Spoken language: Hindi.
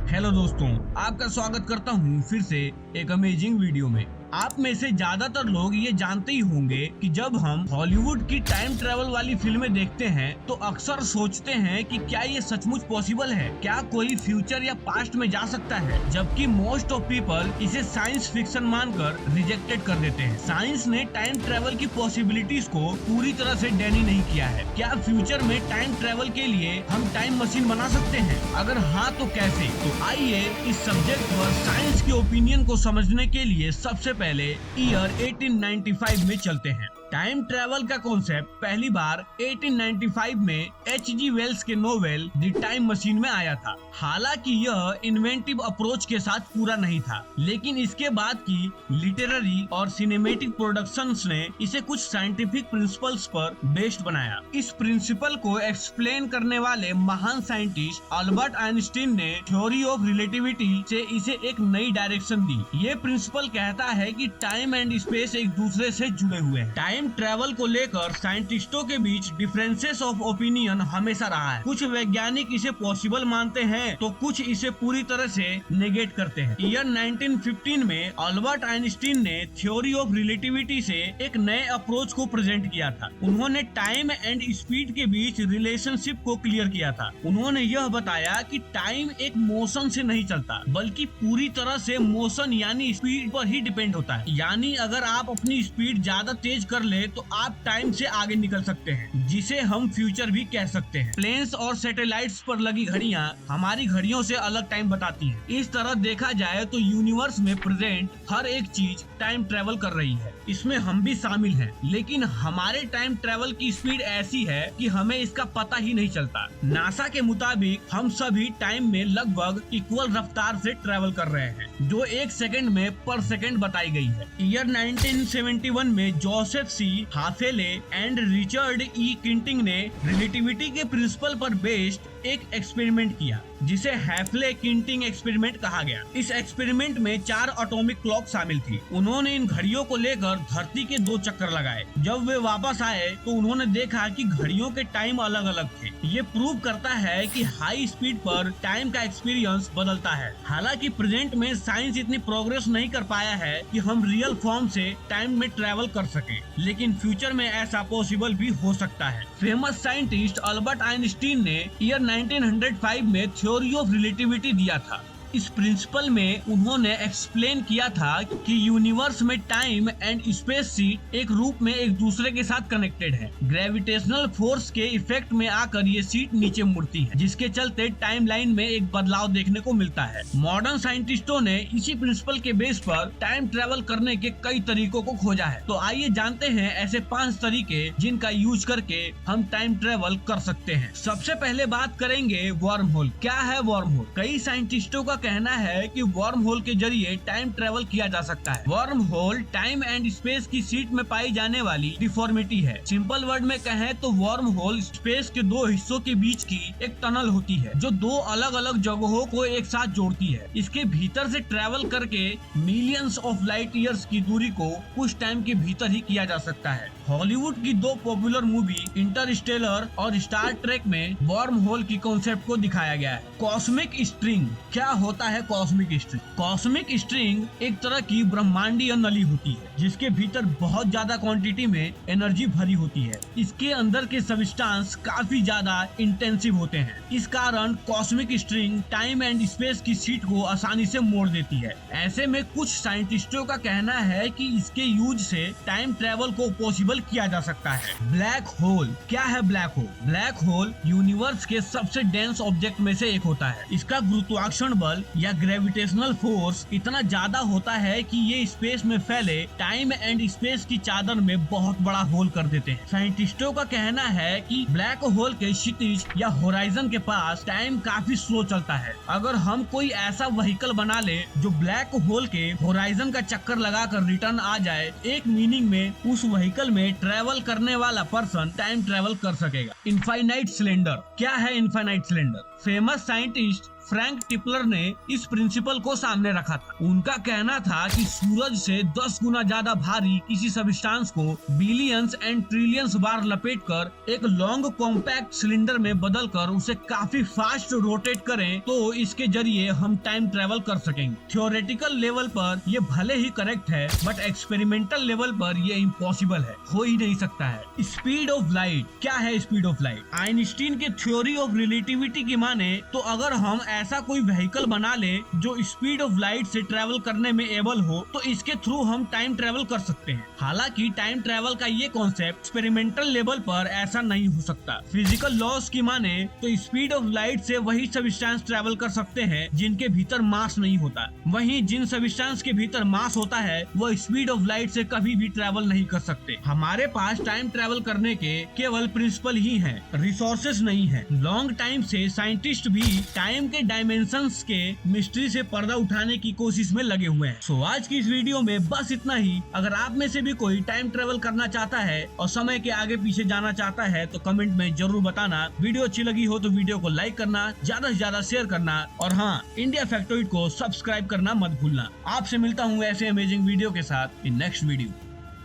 हेलो दोस्तों, आपका स्वागत करता हूँ फिर से एक अमेजिंग वीडियो में। आप में से ज्यादातर लोग ये जानते ही होंगे कि जब हम हॉलीवुड की टाइम ट्रेवल वाली फिल्में देखते हैं तो अक्सर सोचते हैं कि क्या ये सचमुच पॉसिबल है, क्या कोई फ्यूचर या पास्ट में जा सकता है, जबकि मोस्ट ऑफ पीपल इसे साइंस फिक्शन मानकर रिजेक्टेड कर देते हैं। साइंस ने टाइम ट्रेवल की पॉसिबिलिटीज को पूरी तरह से डेनी नहीं किया है। क्या फ्यूचर में टाइम ट्रेवल के लिए हम टाइम मशीन बना सकते हैं? अगर हाँ तो कैसे? तो आइए इस सब्जेक्ट पर साइंस के ओपिनियन को समझने के लिए सबसे पहले ईयर 1895 में चलते हैं। टाइम ट्रेवल का कॉन्सेप्ट पहली बार 1895 में H.G. वेल्स के नोवेल द टाइम मशीन में आया था। हालांकि यह इन्वेंटिव अप्रोच के साथ पूरा नहीं था, लेकिन इसके बाद की लिटरेरी और सिनेमेटिक प्रोडक्शंस ने इसे कुछ साइंटिफिक प्रिंसिपल्स पर बेस्ड बनाया। इस प्रिंसिपल को एक्सप्लेन करने वाले महान साइंटिस्ट अल्बर्ट आइंस्टीन ने थ्योरी ऑफ रिलेटिविटी से इसे एक नई डायरेक्शन दी। ये प्रिंसिपल कहता है कि टाइम एंड स्पेस एक दूसरे से जुड़े हुए हैं। टाइम ट्रेवल को लेकर साइंटिस्टों के बीच डिफरेंसेस ऑफ ओपिनियन हमेशा रहा है। कुछ वैज्ञानिक इसे पॉसिबल मानते हैं तो कुछ इसे पूरी तरह से नेगेट करते हैं। ईयर 1915 में अल्बर्ट आइंस्टीन ने थ्योरी ऑफ रिलेटिविटी से एक नए अप्रोच को प्रेजेंट किया था। उन्होंने टाइम एंड स्पीड के बीच रिलेशनशिप को क्लियर किया था। उन्होंने यह बताया कि टाइम एक मोशन से नहीं चलता, बल्कि पूरी तरह से मोशन यानी स्पीड पर ही डिपेंड होता है। यानी अगर आप अपनी स्पीड ज्यादा तेज कर ले तो आप टाइम से आगे निकल सकते हैं, जिसे हम फ्यूचर भी कह सकते हैं। प्लेन्स और सैटेलाइट्स पर लगी घड़ियां हमारी घड़ियों से अलग टाइम बताती हैं। इस तरह देखा जाए तो यूनिवर्स में प्रेजेंट हर एक चीज टाइम ट्रेवल कर रही है, इसमें हम भी शामिल हैं। लेकिन हमारे टाइम ट्रेवल की स्पीड ऐसी है कि हमें इसका पता ही नहीं चलता। नासा के मुताबिक हम सभी टाइम में लगभग इक्वल रफ्तार से ट्रेवल कर रहे हैं, जो 1 सेकंड में पर सेकंड बताई गई है। ईयर 1971 में जोसेफ सी हाफेले एंड रिचर्ड ई किंटिंग ने रिलेटिविटी के प्रिंसिपल पर बेस्ड एक एक्सपेरिमेंट किया, जिसे हैफले किंटिंग एक्सपेरिमेंट कहा गया। इस एक्सपेरिमेंट में 4 एटॉमिक क्लॉक शामिल थी। उन्होंने इन घड़ियों को लेकर धरती के 2 चक्कर लगाए। जब वे वापस आए तो उन्होंने देखा कि घड़ियों के टाइम अलग अलग थे। ये प्रूव करता है कि हाई स्पीड पर टाइम का एक्सपीरियंस बदलता है। हालांकि प्रेजेंट में साइंस इतनी प्रोग्रेस नहीं कर पाया है कि हम रियल फॉर्म से टाइम में ट्रेवल कर सके, लेकिन फ्यूचर में ऐसा पॉसिबल भी हो सकता है। फेमस साइंटिस्ट अल्बर्ट आइंस्टीन ने ईयर 1905 में थ्योरी ऑफ रिलेटिविटी दिया था। इस प्रिंसिपल में उन्होंने एक्सप्लेन किया था कि यूनिवर्स में टाइम एंड स्पेस सीट एक रूप में एक दूसरे के साथ कनेक्टेड है। ग्रेविटेशनल फोर्स के इफेक्ट में आकर ये सीट नीचे मुड़ती है, जिसके चलते टाइमलाइन में एक बदलाव देखने को मिलता है। मॉडर्न साइंटिस्टों ने इसी प्रिंसिपल के बेस पर टाइम ट्रेवल करने के कई तरीकों को खोजा है। तो आइए जानते हैं ऐसे 5 तरीके जिनका यूज करके हम टाइम ट्रेवल कर सकते हैं। सबसे पहले बात करेंगे वर्म होल। क्या है वर्म होल? कई साइंटिस्टों का कहना है कि वर्म होल के जरिए टाइम ट्रेवल किया जा सकता है। Worm hole time and space की सीट में पाई जाने वाली डिफॉर्मिटी है। सिंपल वर्ड में कहें तो वर्म होल स्पेस के 2 हिस्सों के बीच की एक टनल होती है, जो 2 अलग अलग जगहों को एक साथ जोड़ती है। इसके भीतर से ट्रेवल करके मिलियंस ऑफ लाइट ईयर्स की दूरी को कुछ टाइम के भीतर ही किया जा सकता है। हॉलीवुड की 2 पॉपुलर मूवी इंटरस्टेलर और स्टार ट्रेक में वर्म होल की कॉन्सेप्ट को दिखाया गया है। कॉस्मिक स्ट्रिंग क्या होता है? कॉस्मिक स्ट्रिंग, कॉस्मिक स्ट्रिंग एक तरह की ब्रह्मांडीय नली होती है, जिसके भीतर बहुत ज्यादा क्वांटिटी में एनर्जी भरी होती है। इसके अंदर के सब्सटेंस काफी ज्यादा इंटेंसिव होते हैं। इस कारण cosmic string time and space की सीट को आसानी से मोड़ देती है। ऐसे में कुछ साइंटिस्टों का कहना है कि इसके यूज से टाइम ट्रेवल को पॉसिबल किया जा सकता है। ब्लैक होल क्या है? Black hole, black hole universe के सबसे डेंस ऑब्जेक्ट में से एक होता है। इसका गुरुत्वाकर्षण बल या ग्रेविटेशनल फोर्स इतना ज्यादा होता है कि ये स्पेस में फैले टाइम एंड स्पेस की चादर में बहुत बड़ा होल कर देते हैं। साइंटिस्टों का कहना है कि ब्लैक होल के क्षितिज या होराइजन के पास टाइम काफी स्लो चलता है। अगर हम कोई ऐसा व्हीकल बना ले जो ब्लैक होल के होराइजन का चक्कर लगाकर रिटर्न आ जाए, एक मीनिंग में उस व्हीकल में ट्रेवल करने वाला पर्सन टाइम ट्रेवल कर सकेगा। इनफाइनाइट सिलेंडर क्या है? Infinite cylinder famous scientist Frank Tipler ने इस प्रिंसिपल को सामने रखा था। उनका कहना था कि सूरज से 10 गुना ज्यादा भारी किसी सब्सटेंस को बिलियंस एंड ट्रिलियंस बार लपेटकर एक लॉन्ग कॉम्पैक्ट सिलेंडर में बदलकर उसे काफी फास्ट रोटेट करें तो इसके जरिए हम टाइम ट्रेवल कर सकेंगे। थ्योरेटिकल लेवल पर ये भले ही करेक्ट है, बट एक्सपेरिमेंटल लेवल पर ये इम्पॉसिबल है, हो ही नहीं सकता है। स्पीड ऑफ लाइट, क्या है स्पीड ऑफ लाइट? आइंस्टीन के थ्योरी ऑफ रिलेटिविटी की माने तो अगर हम ऐसा कोई व्हीकल बना ले जो स्पीड ऑफ लाइट से ट्रेवल करने में एबल हो तो इसके थ्रू हम टाइम ट्रेवल कर सकते हैं। हालांकि टाइम ट्रेवल का ये कॉन्सेप्ट एक्सपेरिमेंटल लेवल पर ऐसा नहीं हो सकता। फिजिकल लॉस की माने तो स्पीड ऑफ लाइट से वही सब्सटेंस ट्रेवल कर सकते हैं जिनके भीतर मास नहीं होता, वहीं जिन सब्सटेंस के भीतर मास होता है वो स्पीड ऑफ लाइट से कभी भी ट्रेवल नहीं कर सकते। हमारे पास टाइम ट्रेवल करने के केवल प्रिंसिपल ही हैं, रिसोर्सेज नहीं है। लॉन्ग टाइम से साइंटिस्ट भी टाइम के डायमेंशंस के मिस्ट्री से पर्दा उठाने की कोशिश में लगे हुए हैं। सो आज की इस वीडियो में बस इतना ही। अगर आप में से भी कोई टाइम ट्रेवल करना चाहता है और समय के आगे पीछे जाना चाहता है तो कमेंट में जरूर बताना। वीडियो अच्छी लगी हो तो वीडियो को लाइक करना, ज्यादा से ज्यादा शेयर करना और हाँ, इंडिया फैक्टोइड को सब्सक्राइब करना मत भूलना। आपसे मिलता हूँ ऐसे अमेजिंग वीडियो के साथ इन नेक्स्ट वीडियो।